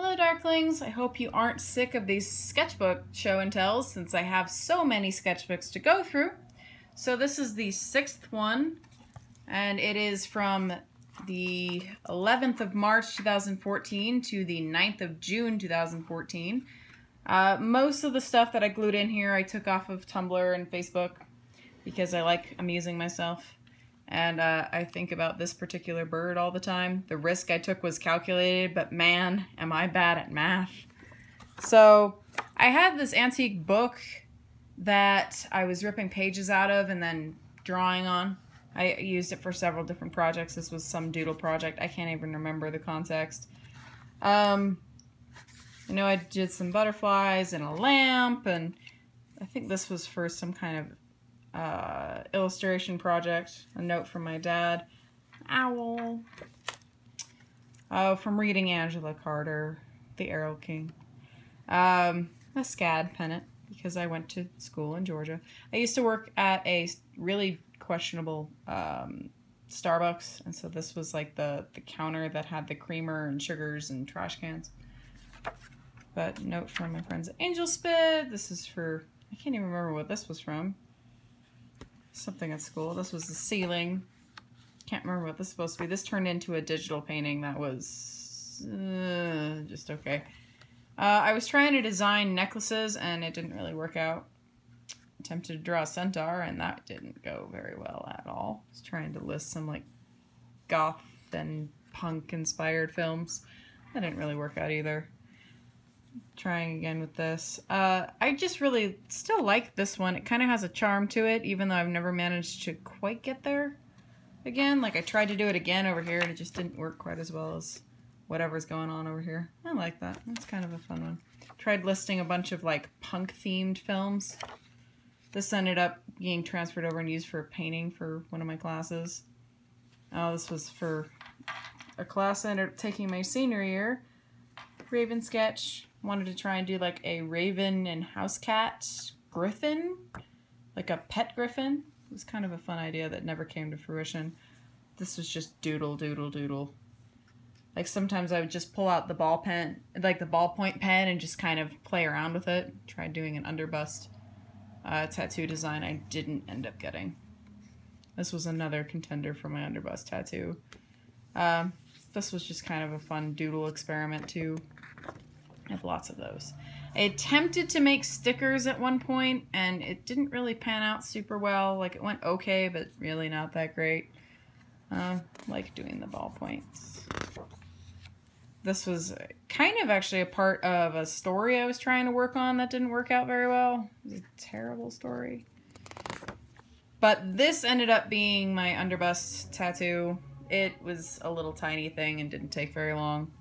Hello Darklings, I hope you aren't sick of these sketchbook show and tells since I have so many sketchbooks to go through. So this is the 6th one and it is from the 11th of March 2014 to the 9th of June 2014. Most of the stuff that I glued in here I took off of Tumblr and Facebook because I like amusing myself. And I think about this particular bird all the time. The risk I took was calculated, but man, am I bad at math. So I had this antique book that I was ripping pages out of and then drawing on. I used it for several different projects. This was some doodle project. I can't even remember the context. I know I did some butterflies and a lamp, and I think this was for some kind of illustration project. A note from my dad. Owl. Oh, from reading Angela Carter, The Arrow King. A SCAD pennant, because I went to school in Georgia. I used to work at a really questionable Starbucks, and so this was like the counter that had the creamer and sugars and trash cans. But note from my friends at Angel Spit. This is for, I can't even remember what this was from. Something at school. This was the ceiling. Can't remember what this is supposed to be. This turned into a digital painting that was just okay. I was trying to design necklaces and it didn't really work out. Attempted to draw a centaur and that didn't go very well at all. I was trying to list some like goth and punk inspired films. That didn't really work out either. Trying again with this. I just really still like this one. It kind of has a charm to it, even though I've never managed to quite get there again. Like I tried to do it again over here and it just didn't work quite as well as whatever's going on over here. I like that. That's kind of a fun one. Tried listing a bunch of like punk themed films. This ended up being transferred over and used for a painting for one of my classes. Oh, this was for a class I ended up taking my senior year. Raven sketch. Wanted to try and do like a raven and house cat griffin, like a pet griffin. It was kind of a fun idea that never came to fruition. This was just doodle, doodle, doodle. Like sometimes I would just pull out the ball pen, like the ballpoint pen, and just kind of play around with it. Tried doing an underbust tattoo design. I didn't end up getting. This was another contender for my underbust tattoo. This was just kind of a fun doodle experiment too. I have lots of those. I attempted to make stickers at one point and it didn't really pan out super well. Like it went okay, but really not that great. Like doing the ballpoints. This was kind of actually a part of a story I was trying to work on that didn't work out very well. It was a terrible story. But this ended up being my underbust tattoo. It was a little tiny thing and didn't take very long.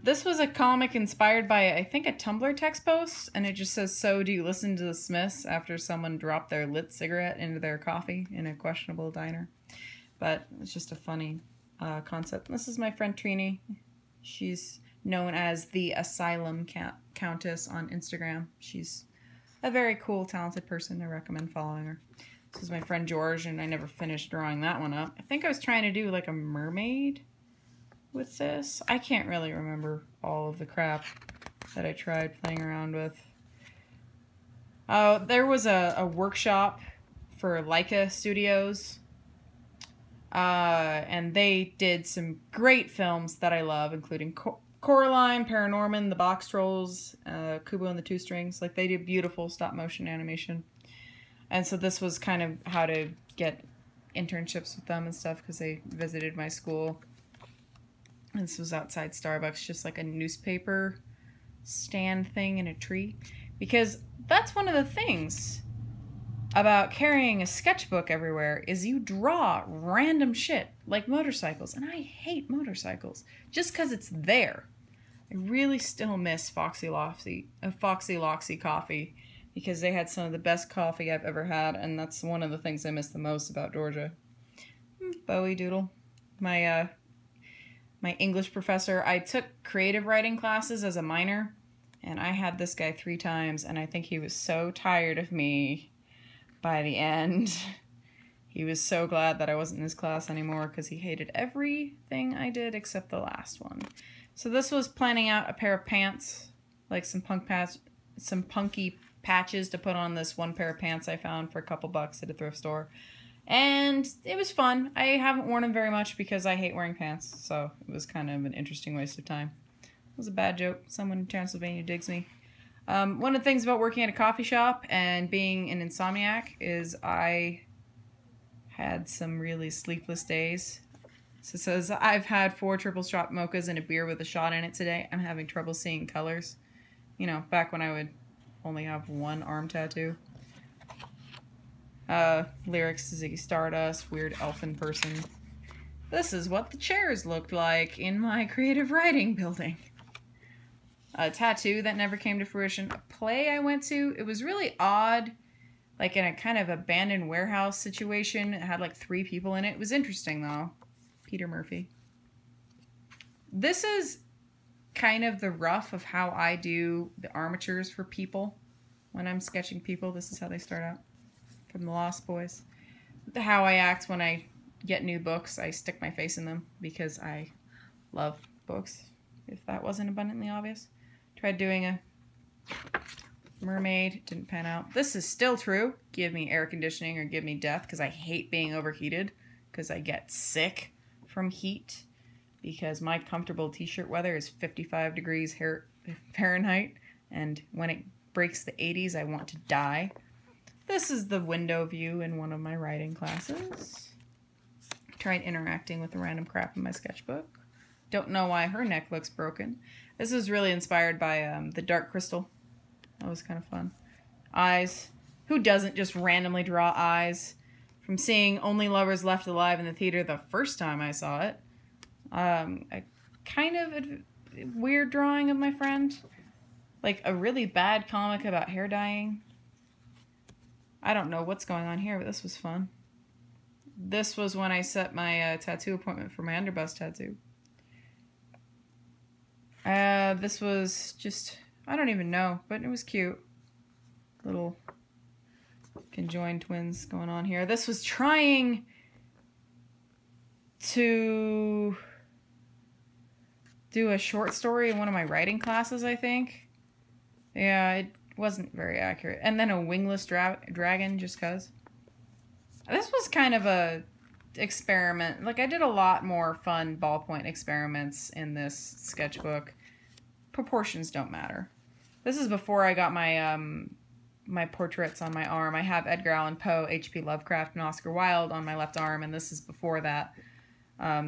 This was a comic inspired by, I think, a Tumblr text post, and it just says, "So do you listen to the Smiths?" after someone dropped their lit cigarette into their coffee in a questionable diner. But it's just a funny concept. This is my friend Trini. She's known as the Asylum Countess on Instagram. She's a very cool, talented person. I recommend following her. This is my friend George, and I never finished drawing that one up. I think I was trying to do like a mermaid with this. I can't really remember all of the crap that I tried playing around with. There was a workshop for Leica Studios, and they did some great films that I love, including Coraline, Paranorman, The Box Trolls, Kubo and the Two Strings. Like, they do beautiful stop motion animation. And so this was kind of how to get internships with them and stuff, because they visited my school. This was outside Starbucks, just like a newspaper stand thing in a tree. Because that's one of the things about carrying a sketchbook everywhere is you draw random shit, like motorcycles. And I hate motorcycles, just because it's there. I really still miss Foxy Loxy coffee, because they had some of the best coffee I've ever had, and that's one of the things I miss the most about Georgia. Bowie Doodle. My English professor, I took creative writing classes as a minor, and I had this guy 3 times, and I think he was so tired of me by the end. He was so glad that I wasn't in his class anymore because he hated everything I did except the last one. So this was planning out a pair of pants, like some punky patches to put on this one pair of pants I found for a couple bucks at a thrift store. And it was fun. I haven't worn them very much because I hate wearing pants, so it was kind of an interesting waste of time. It was a bad joke. Someone in Transylvania digs me. One of the things about working at a coffee shop and being an insomniac is I had some really sleepless days. So it says, I've had 4 triple shot mochas and a beer with a shot in it today. I'm having trouble seeing colors. You know, back when I would only have one arm tattoo. Lyrics to Ziggy Stardust, weird elfin person. This is what the chairs looked like in my creative writing building. A tattoo that never came to fruition. A play I went to. It was really odd. Like in a kind of abandoned warehouse situation. It had like 3 people in it. It was interesting though. Peter Murphy. This is kind of the rough of how I do the armatures for people. When I'm sketching people, this is how they start out. From the Lost Boys. How I act when I get new books. I stick my face in them because I love books. If that wasn't abundantly obvious. Tried doing a mermaid. Didn't pan out. This is still true. Give me air conditioning or give me death because I hate being overheated. Because I get sick from heat. Because my comfortable t-shirt weather is 55 degrees Fahrenheit. And when it breaks the 80s, I want to die. This is the window view in one of my writing classes. Tried interacting with the random crap in my sketchbook. Don't know why her neck looks broken. This was really inspired by the Dark Crystal. That was kind of fun. Eyes. Who doesn't just randomly draw eyes? From seeing Only Lovers Left Alive in the theater the first time I saw it. A kind of a weird drawing of my friend. Like a really bad comic about hair dyeing. I don't know what's going on here, but this was fun. This was when I set my tattoo appointment for my underbust tattoo. This was just, I don't even know, but it was cute. Little conjoined twins going on here. This was trying to do a short story in one of my writing classes, I think. Yeah, it wasn't very accurate. And then a wingless dragon, just cause. This was kind of a experiment. Like, I did a lot more fun ballpoint experiments in this sketchbook. Proportions don't matter. This is before I got my my portraits on my arm. I have Edgar Allan Poe, H.P. Lovecraft, and Oscar Wilde on my left arm, and this is before that.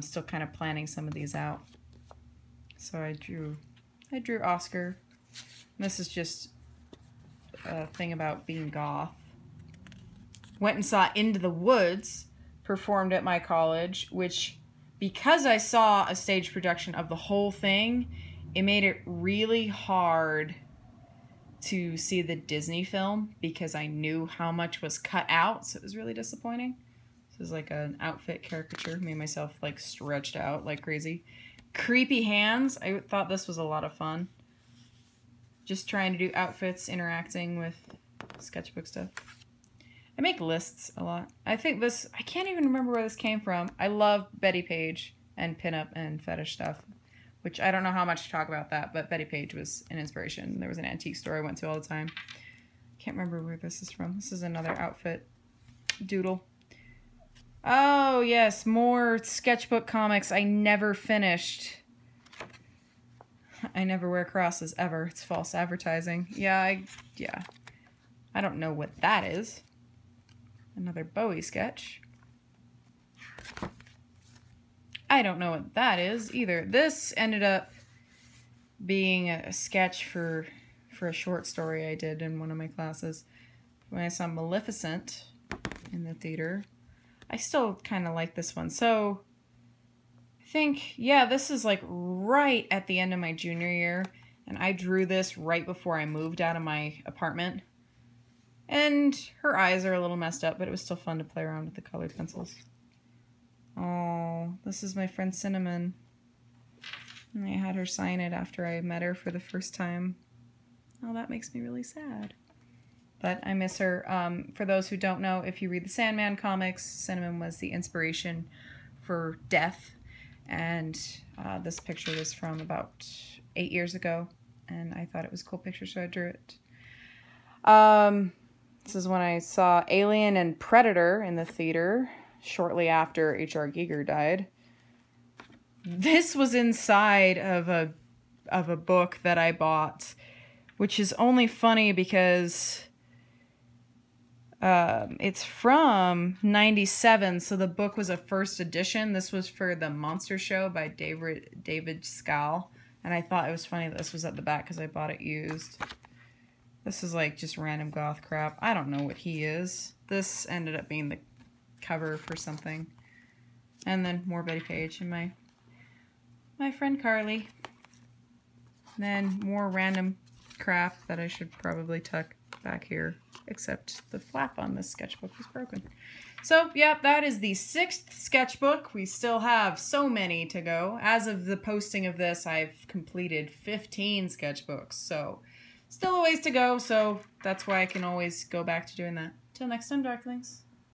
Still kind of planning some of these out. So I drew Oscar. And this is just a thing about being goth. Went and saw Into the Woods, performed at my college, which, because I saw a stage production of the whole thing, it made it really hard to see the Disney film because I knew how much was cut out, so it was really disappointing. This is like an outfit caricature. Made myself like stretched out like crazy. Creepy hands. I thought this was a lot of fun. Just trying to do outfits, interacting with sketchbook stuff. I make lists a lot. I think this, I can't even remember where this came from. I love Betty Page and pinup and fetish stuff, which I don't know how much to talk about that, but Betty Page was an inspiration. There was an antique store I went to all the time. Can't remember where this is from. This is another outfit doodle. Oh, yes, more sketchbook comics I never finished. I never wear crosses ever. It's false advertising. Yeah. I don't know what that is. Another Bowie sketch. I don't know what that is either. This ended up being a sketch for a short story I did in one of my classes. When I saw Maleficent in the theater. I still kind of like this one. So I think, yeah, this is like right at the end of my junior year. And I drew this right before I moved out of my apartment. And her eyes are a little messed up, but it was still fun to play around with the colored pencils. Oh, this is my friend Cinnamon. And I had her sign it after I met her for the first time. Oh, that makes me really sad. But I miss her. For those who don't know, if you read the Sandman comics, Cinnamon was the inspiration for Death. And this picture was from about 8 years ago, and I thought it was a cool picture, so I drew it. This is when I saw Alien and Predator in the theater shortly after H.R. Giger died. This was inside of a book that I bought, which is only funny because it's from 97, so the book was a first edition. This was for The Monster Show by David Skal, and I thought it was funny that this was at the back because I bought it used. This is like just random goth crap. I don't know what he is. This ended up being the cover for something. And then more Betty Page and my friend Carly. Then more random crap that I should probably tuck back here, except the flap on this sketchbook was broken. So, yeah, that is the 6th sketchbook. We still have so many to go. As of the posting of this, I've completed 15 sketchbooks, so still a ways to go, so that's why I can always go back to doing that. Till next time, Darklings.